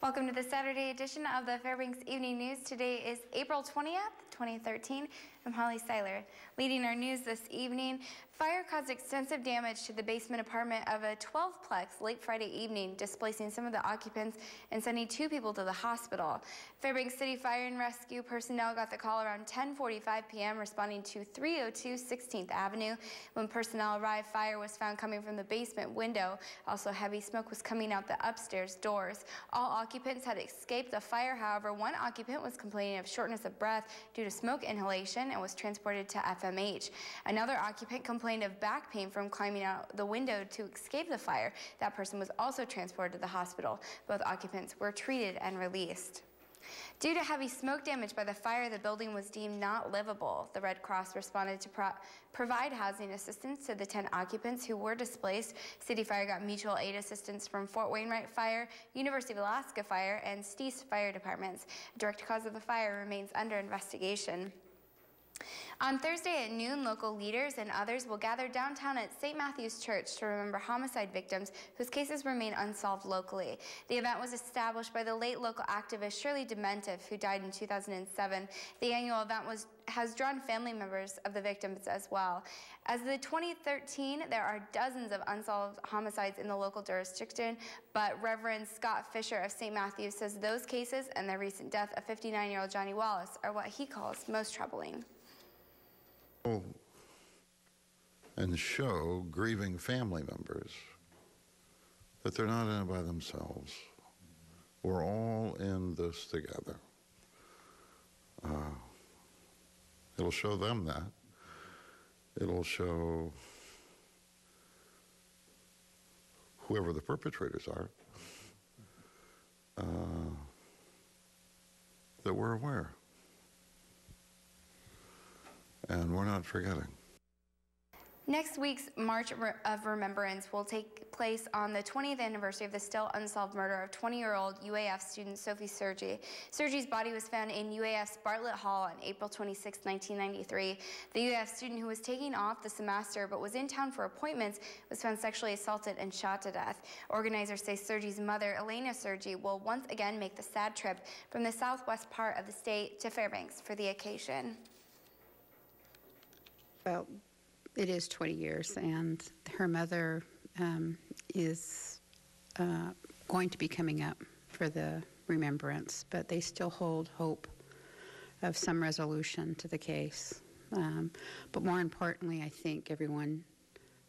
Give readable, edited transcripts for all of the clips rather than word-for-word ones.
Welcome to the Saturday edition of the Fairbanks Evening News. Today is April 20th, 2013. I'm Holly Seiler. Leading our news this evening, fire caused extensive damage to the basement apartment of a 12-plex late Friday evening, displacing some of the occupants and sending 2 people to the hospital. Fairbanks City Fire and Rescue personnel got the call around 10:45 p.m. responding to 302 16th Avenue. When personnel arrived, fire was found coming from the basement window. Also, heavy smoke was coming out the upstairs doors. All occupants had escaped the fire. However, one occupant was complaining of shortness of breath due to smoke inhalation and was transported to FMH. Another occupant complained of back pain from climbing out the window to escape the fire. That person was also transported to the hospital. Both occupants were treated and released. Due to heavy smoke damage by the fire, the building was deemed not livable. The Red Cross responded to provide housing assistance to the 10 occupants who were displaced. City Fire got mutual aid assistance from Fort Wainwright Fire, University of Alaska Fire, and Steese Fire Departments. The direct cause of the fire remains under investigation. On Thursday at noon, local leaders and others will gather downtown at St. Matthew's Church to remember homicide victims whose cases remain unsolved locally. The event was established by the late local activist Shirley Dementif, who died in 2007. The annual event has drawn family members of the victims as well. As of 2013, there are dozens of unsolved homicides in the local jurisdiction, but Reverend Scott Fisher of St. Matthew's says those cases and the recent death of 59-year-old Johnny Wallace are what he calls most troubling. And show grieving family members that they're not in it by themselves. We're all in this together. It'll show them that. It'll show whoever the perpetrators are that we're aware. And we're not forgetting. Next week's March of Remembrance will take place on the 20th anniversary of the still unsolved murder of 20-year-old UAF student Sophie Sergi. Sergi's body was found in UAF's Bartlett Hall on April 26, 1993. The UAF student, who was taking off the semester but was in town for appointments, was found sexually assaulted and shot to death. Organizers say Sergi's mother, Elena Sergi, will once again make the sad trip from the southwest part of the state to Fairbanks for the occasion. Well, it is 20 years, and her mother is going to be coming up for the remembrance, but they still hold hope of some resolution to the case. But more importantly, I think everyone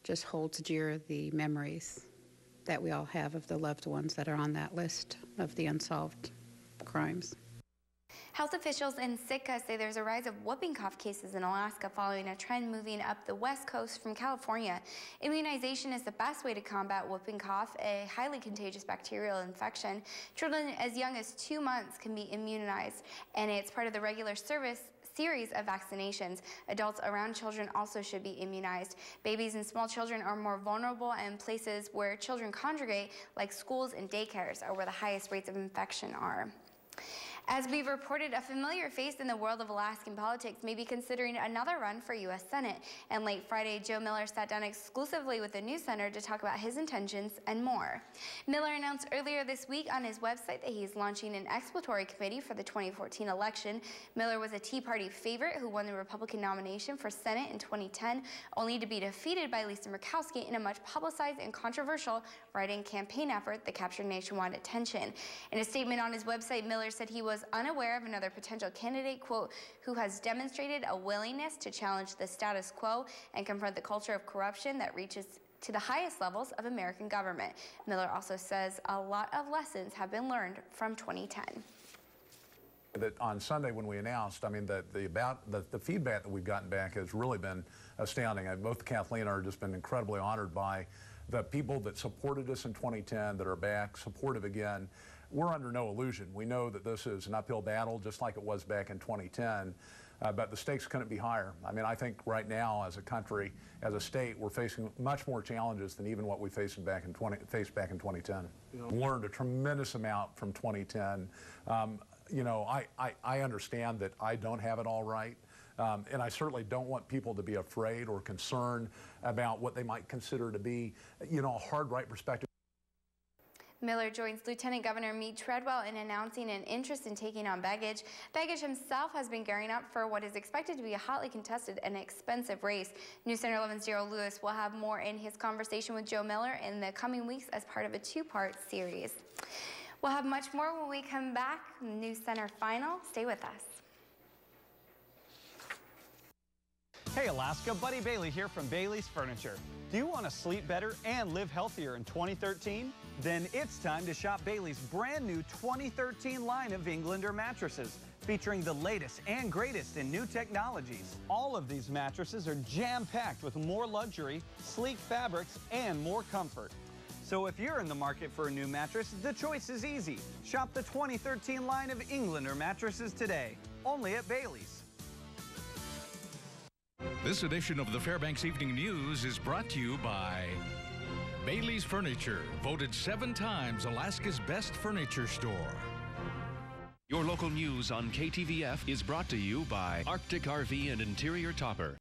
just holds dear the memories that we all have of the loved ones that are on that list of the unsolved crimes. Health officials in Sitka say there's a rise of whooping cough cases in Alaska following a trend moving up the west coast from California. Immunization is the best way to combat whooping cough, a highly contagious bacterial infection. Children as young as 2 months can be immunized, and it's part of the regular series of vaccinations. Adults around children also should be immunized. Babies and small children are more vulnerable, and places where children congregate, like schools and daycares, are where the highest rates of infection are. As we've reported, a familiar face in the world of Alaskan politics may be considering another run for U.S. Senate. And late Friday, Joe Miller sat down exclusively with the News Center to talk about his intentions and more. Miller announced earlier this week on his website that he's launching an exploratory committee for the 2014 election. Miller was a Tea Party favorite who won the Republican nomination for Senate in 2010, only to be defeated by Lisa Murkowski in a much publicized and controversial write-in campaign effort that captured nationwide attention. In a statement on his website, Miller said he was unaware of another potential candidate, quote, who has demonstrated a willingness to challenge the status quo and confront the culture of corruption that reaches to the highest levels of American government. Miller also says a lot of lessons have been learned from 2010. That on Sunday when we announced, I mean, the feedback that we've gotten back has really been astounding. Both Kathleen and I have just been incredibly honored by the people that supported us in 2010 that are back, supportive again. We're under no illusion. We know that this is an uphill battle, just like it was back in 2010, but the stakes couldn't be higher. I mean, I think right now, as a country, as a state, we're facing much more challenges than even what we faced back in 2010. Learned a tremendous amount from 2010. You know, I understand that I don't have it all right. And I certainly don't want people to be afraid or concerned about what they might consider to be, you know, a hard right perspective. Miller joins Lieutenant Governor Meade Treadwell in announcing an interest in taking on Baggage. Baggage himself has been gearing up for what is expected to be a hotly contested and expensive race. News Center 11's Daryl Lewis will have more in his conversation with Joe Miller in the coming weeks as part of a two-part series. We'll have much more when we come back. News Center Final. Stay with us. Hey Alaska, Buddy Bailey here from Bailey's Furniture. Do you want to sleep better and live healthier in 2013? Then it's time to shop Bailey's brand new 2013 line of Englander mattresses, featuring the latest and greatest in new technologies. All of these mattresses are jam-packed with more luxury, sleek fabrics, and more comfort. So if you're in the market for a new mattress, the choice is easy. Shop the 2013 line of Englander mattresses today, only at Bailey's. This edition of the Fairbanks Evening News is brought to you by Bailey's Furniture, voted 7 times Alaska's best furniture store. Your local news on KTVF is brought to you by Arctic RV and Interior Topper.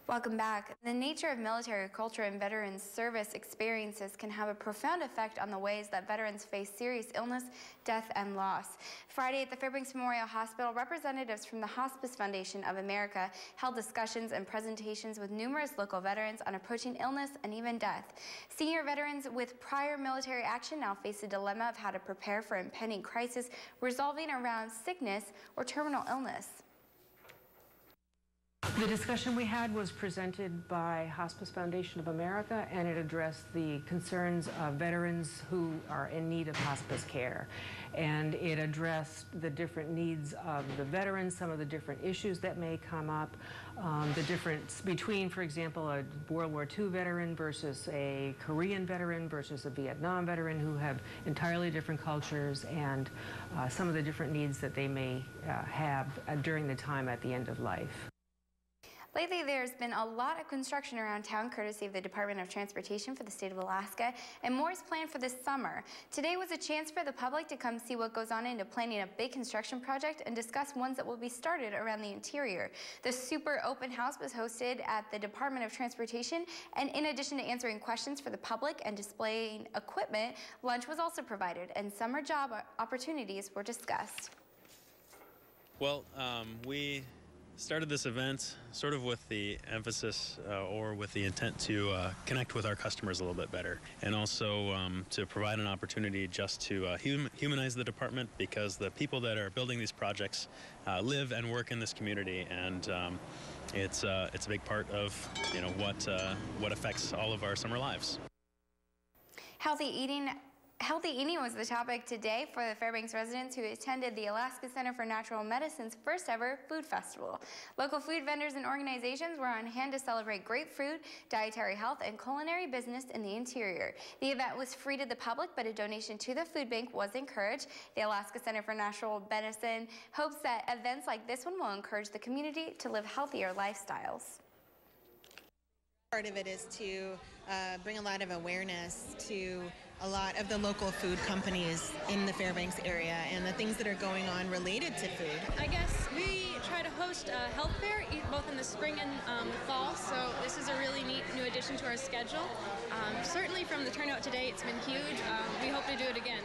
Welcome back. The nature of military culture and veterans service experiences can have a profound effect on the ways that veterans face serious illness, death, and loss. Friday at the Fairbanks Memorial Hospital, representatives from the Hospice Foundation of America held discussions and presentations with numerous local veterans on approaching illness and even death. Senior veterans with prior military action now face a dilemma of how to prepare for impending crisis resolving around sickness or terminal illness. The discussion we had was presented by Hospice Foundation of America, and it addressed the concerns of veterans who are in need of hospice care. And it addressed the different needs of the veterans, some of the different issues that may come up, the difference between, for example, a World War II veteran versus a Korean veteran versus a Vietnam veteran, who have entirely different cultures, and some of the different needs that they may have during the time at the end of life. Lately, there's been a lot of construction around town courtesy of the Department of Transportation for the state of Alaska, and more is planned for this summer. Today was a chance for the public to come see what goes on into planning a big construction project and discuss ones that will be started around the interior. The super open house was hosted at the Department of Transportation, and in addition to answering questions for the public and displaying equipment, lunch was also provided, and summer job opportunities were discussed. Well, we started this event sort of with the emphasis or with the intent to connect with our customers a little bit better, and also to provide an opportunity just to humanize the department, because the people that are building these projects live and work in this community, and it's a big part of what affects all of our summer lives. Healthy eating was the topic today for the Fairbanks residents who attended the Alaska Center for Natural Medicine's first ever food festival. Local food vendors and organizations were on hand to celebrate great food, dietary health, and culinary business in the interior. The event was free to the public, but a donation to the food bank was encouraged. The Alaska Center for Natural Medicine hopes that events like this one will encourage the community to live healthier lifestyles. Part of it is to bring a lot of awareness to a lot of the local food companies in the Fairbanks area and the things that are going on related to food. I guess we try to host a health fair both in the spring and fall, so this is a really neat new addition to our schedule. Certainly from the turnout today, it's been huge. We hope to do it again.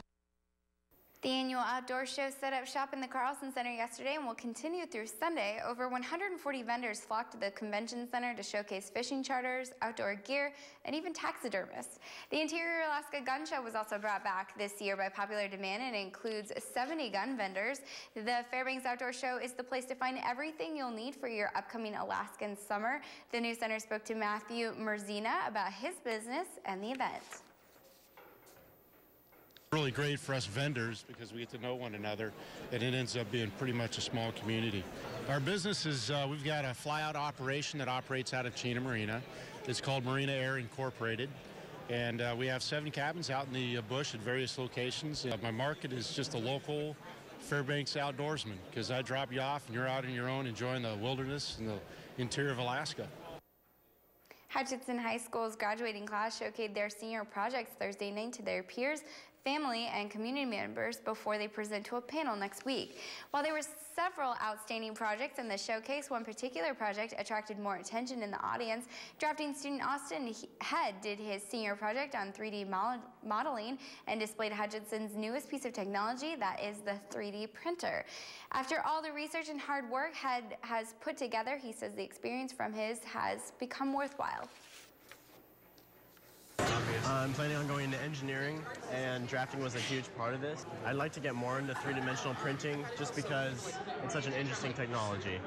The annual outdoor show set up shop in the Carlson Center yesterday and will continue through Sunday. Over 140 vendors flocked to the convention center to showcase fishing charters, outdoor gear, and even taxidermists. The Interior Alaska Gun Show was also brought back this year by popular demand and includes 70 gun vendors. The Fairbanks Outdoor Show is the place to find everything you'll need for your upcoming Alaskan summer. The News Center spoke to Matthew Merzina about his business and the event. Really great for us vendors because we get to know one another, and it ends up being pretty much a small community. Our business is, we've got a fly-out operation that operates out of Chena Marina. It's called Marina Air Incorporated, and we have 7 cabins out in the bush at various locations. My market is just a local Fairbanks outdoorsman, because I drop you off and you're out on your own enjoying the wilderness and the interior of Alaska. Hutchinson High School's graduating class showcased their senior projects Thursday night to their peers. family, and community members before they present to a panel next week. While there were several outstanding projects in the showcase, one particular project attracted more attention in the audience. Drafting student Austin Head did his senior project on 3D modeling and displayed Hutchinson's newest piece of technology, that is the 3D printer. After all the research and hard work Head has put together, he says the experience from his has become worthwhile. I'm planning on going into engineering, and drafting was a huge part of this. I'd like to get more into three-dimensional printing just because it's such an interesting technology.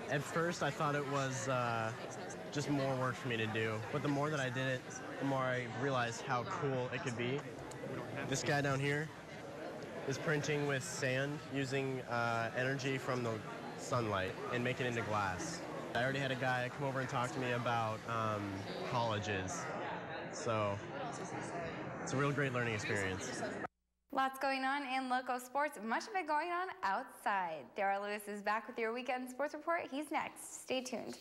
At first, I thought it was just more work for me to do, but the more that I did it, the more I realized how cool it could be. This guy down here is printing with sand using energy from the sunlight and making it into glass. I already had a guy come over and talk to me about colleges. So it's a real great learning experience. Lots going on in local sports, much of it going on outside. Daryl Lewis is back with your weekend sports report. He's next. Stay tuned.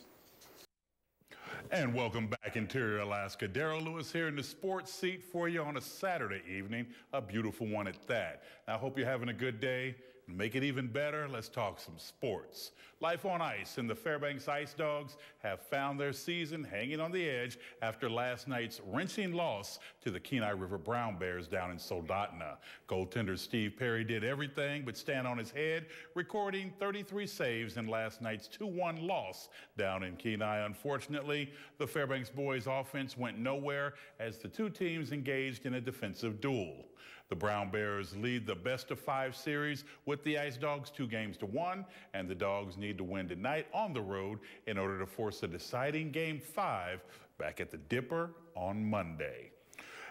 And welcome back, Interior Alaska. Daryl Lewis here in the sports seat for you on a Saturday evening, a beautiful one at that. I hope you're having a good day. To make it even better, let's talk some sports. Life on ice, and the Fairbanks Ice Dogs have found their season hanging on the edge after last night's wrenching loss to the Kenai River Brown Bears down in Soldotna. Goaltender Steve Perry did everything but stand on his head, recording 33 saves in last night's 2-1 loss down in Kenai. Unfortunately, the Fairbanks boys' offense went nowhere as the two teams engaged in a defensive duel. The Brown Bears lead the best-of-5 series with the Ice Dogs 2-1, and the Dogs need to win tonight on the road in order to force a deciding Game 5 back at the Dipper on Monday.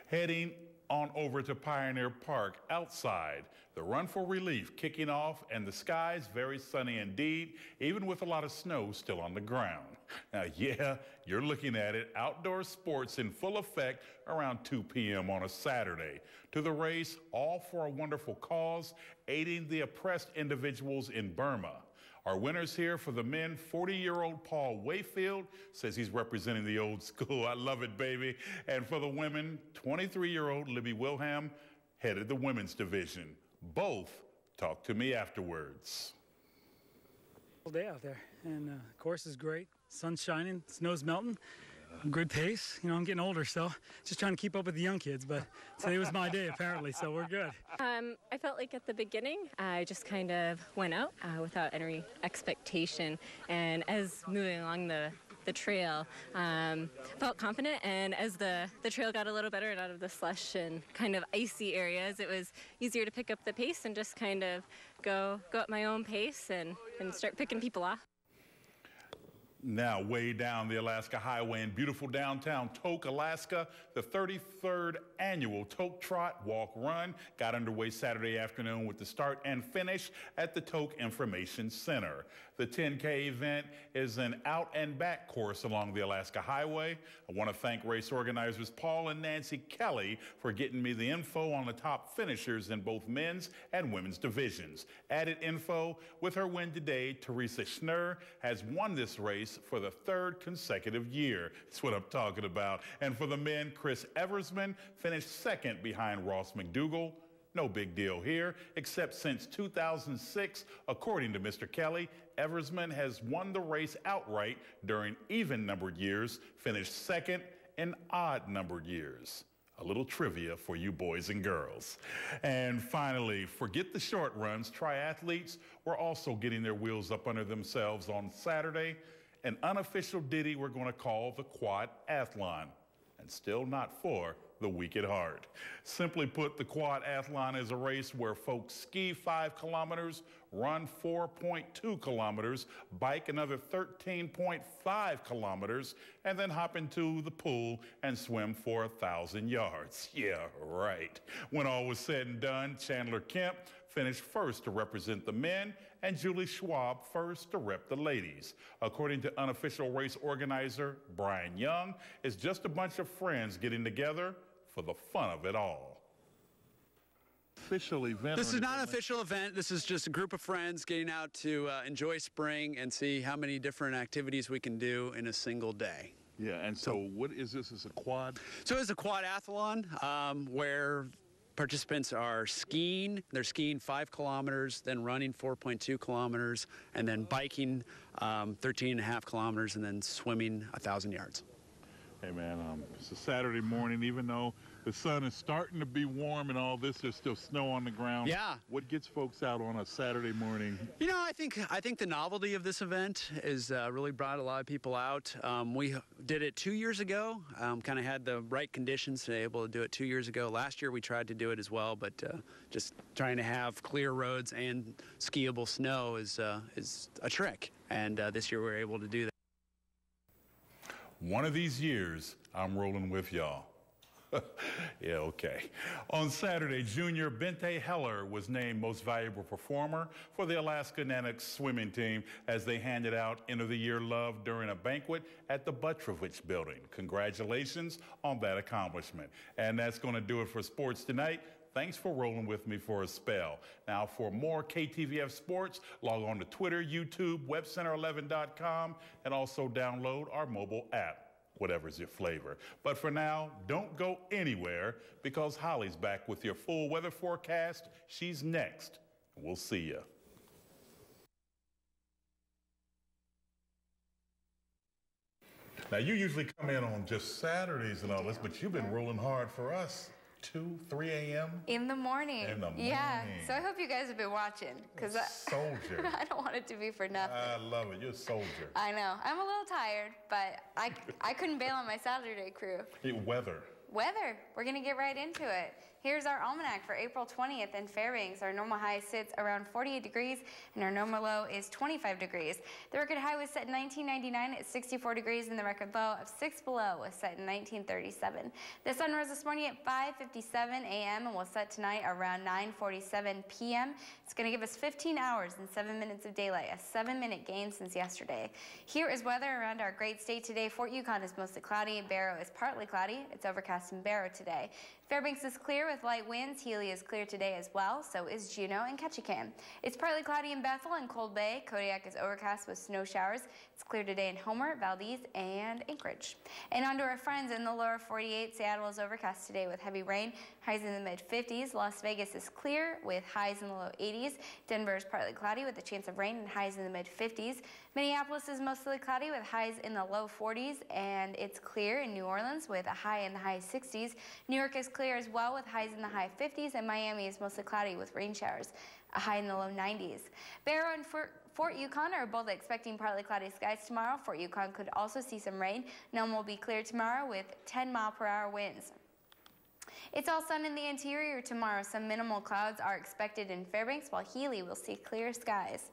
Heading on over to Pioneer Park outside, the run for relief kicking off, and the skies very sunny indeed, even with a lot of snow still on the ground. Now, yeah, you're looking at it, outdoor sports in full effect around 2 p.m. on a Saturday. To the race, all for a wonderful cause, aiding the oppressed individuals in Burma. Our winners here for the men, 40-year-old Paul Wayfield says he's representing the old school. I love it, baby. And for the women, 23-year-old Libby Wilhelm headed the women's division. Both talked to me afterwards. All day out there, and the course is great. Sun's shining, snow's melting. Good pace. You know, I'm getting older, so just trying to keep up with the young kids, but today was my day, apparently, so we're good. I felt like at the beginning, I just kind of went out without any expectation, and as moving along the trail, felt confident, and as the trail got a little better and out of the slush and kind of icy areas, it was easier to pick up the pace and just kind of go at my own pace and start picking people off. Now, way down the Alaska Highway in beautiful downtown Tok, Alaska, the 33rd annual Tok Trot Walk Run got underway Saturday afternoon with the start and finish at the Tok Information Center. The 10K event is an out and back course along the Alaska Highway. I want to thank race organizers Paul and Nancy Kelly for getting me the info on the top finishers in both men's and women's divisions. Added info, with her win today, Teresa Schnurr has won this race for the 3rd consecutive year. That's what I'm talking about. And for the men, Chris Eversman finished 2nd behind Ross McDougall. No big deal here, except since 2006, according to Mr. Kelly, Eversman has won the race outright during even-numbered years, finished 2nd in odd-numbered years. A little trivia for you boys and girls. And finally, forget the short runs. Triathletes were also getting their wheels up under themselves on Saturday. An unofficial ditty we're going to call the Quad Athlon, and still not for the weak at heart. Simply put, the Quad Athlon is a race where folks ski 5 kilometers, run 4.2 kilometers, bike another 13.5 kilometers, and then hop into the pool and swim for 1,000 yards. Yeah, right. When all was said and done, Chandler Kemp finished first to represent the men, and Julie Schwab first to rep the ladies. According to unofficial race organizer Brian Young, it's just a bunch of friends getting together for the fun of it all. Official event. This is not an official event. This is just a group of friends getting out to enjoy spring and see how many different activities we can do in a single day. Yeah, and so what is this? Is a quad? So it's a quad athlon where participants are skiing. They're skiing 5 kilometers, then running 4.2 kilometers, and then biking 13.5 kilometers, and then swimming 1,000 yards. Hey, man, it's a Saturday morning. Even though the sun is starting to be warm and all this, there's still snow on the ground. Yeah. What gets folks out on a Saturday morning? You know, I think the novelty of this event is really brought a lot of people out. We did it 2 years ago, kind of had the right conditions to be able to do it 2 years ago. Last year we tried to do it as well, but just trying to have clear roads and skiable snow is a trick. And this year we were able to do that. One of these years, I'm rolling with y'all. Yeah, okay. On Saturday, junior Bente Heller was named Most Valuable Performer for the Alaska Nanook swimming team as they handed out End of the Year Love during a banquet at the Butrovich Building. Congratulations on that accomplishment. And that's going to do it for sports tonight. Thanks for rolling with me for a spell. Now, for more KTVF sports, log on to Twitter, YouTube, webcenter11.com, and also download our mobile app, whatever's your flavor. But for now, don't go anywhere because Holly's back with your full weather forecast. She's next. We'll see you. Now, you usually come in on just Saturdays and all this, but you've been rolling hard for us. 2, 3 a.m. In the morning. In the morning. Yeah. So I hope you guys have been watching, because soldier. I don't want it to be for nothing. I love it. You're a soldier. I know. I'm a little tired, but I couldn't bail on my Saturday crew. Weather. We're going to get right into it. Here's our almanac for April 20th in Fairbanks. Our normal high sits around 48 degrees, and our normal low is 25 degrees. The record high was set in 1999 at 64 degrees, and the record low of 6 below was set in 1937. The sun rose this morning at 5:57 a.m. and will set tonight around 9:47 p.m. It's going to give us 15 hours and 7 minutes of daylight, a 7-minute gain since yesterday. Here is weather around our great state today. Fort Yukon is mostly cloudy, and Barrow is partly cloudy. It's overcast in Barrow today. Fairbanks is clear with light winds. Healy is clear today as well. So is Juneau and Ketchikan. It's partly cloudy in Bethel and Cold Bay. Kodiak is overcast with snow showers. It's clear today in Homer, Valdez, and Anchorage. And on to our friends in the lower 48. Seattle is overcast today with heavy rain. Highs in the mid-50s. Las Vegas is clear with highs in the low 80s. Denver is partly cloudy with a chance of rain and highs in the mid-50s. Minneapolis is mostly cloudy with highs in the low 40s, and it's clear in New Orleans with a high in the high 60s. New York is clear as well with highs in the high 50s, and Miami is mostly cloudy with rain showers, a high in the low 90s. Barrow and Fort Yukon are both expecting partly cloudy skies tomorrow. Fort Yukon could also see some rain. Nome will be clear tomorrow with 10-mile-per-hour winds. It's all sun in the interior tomorrow. Some minimal clouds are expected in Fairbanks, while Healy will see clear skies.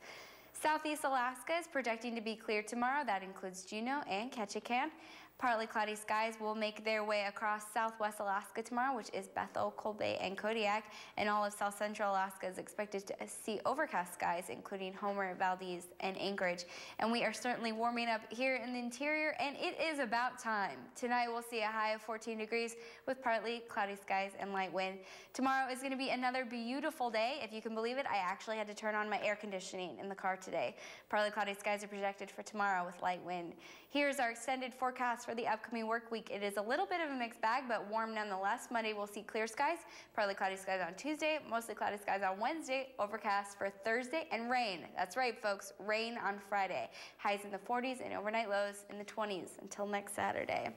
Southeast Alaska is projecting to be clear tomorrow. That includes Juneau and Ketchikan. Partly cloudy skies will make their way across southwest Alaska tomorrow, which is Bethel, Cold Bay, and Kodiak. And all of south central Alaska is expected to see overcast skies, including Homer, Valdez, and Anchorage. And we are certainly warming up here in the interior, and it is about time. Tonight we'll see a high of 14 degrees with partly cloudy skies and light wind. Tomorrow is going to be another beautiful day. If you can believe it, I actually had to turn on my air conditioning in the car today. Partly cloudy skies are projected for tomorrow with light wind. Here's our extended forecast for the upcoming work week. It is a little bit of a mixed bag, but warm nonetheless. Monday we'll see clear skies, partly cloudy skies on Tuesday, mostly cloudy skies on Wednesday, overcast for Thursday, and rain. That's right, folks, rain on Friday. Highs in the 40s and overnight lows in the 20s until next Saturday.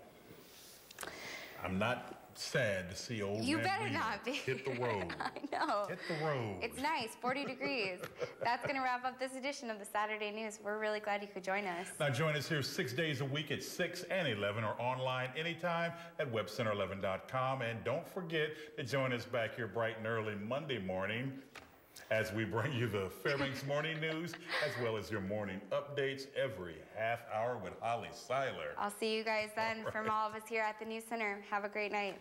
I'm not sad to see old You man better Wheeler not be. hit the road. I know. Hit the road. It's nice, 40 degrees. That's going to wrap up this edition of the Saturday News. We're really glad you could join us. Now join us here 6 days a week at 6 and 11 or online anytime at webcenter11.com. And don't forget to join us back here bright and early Monday morning as we bring you the Fairbanks Morning News as well as your morning updates every half hour with Holly Seiler. I'll see you guys then from all of us here at the News Center. Have a great night.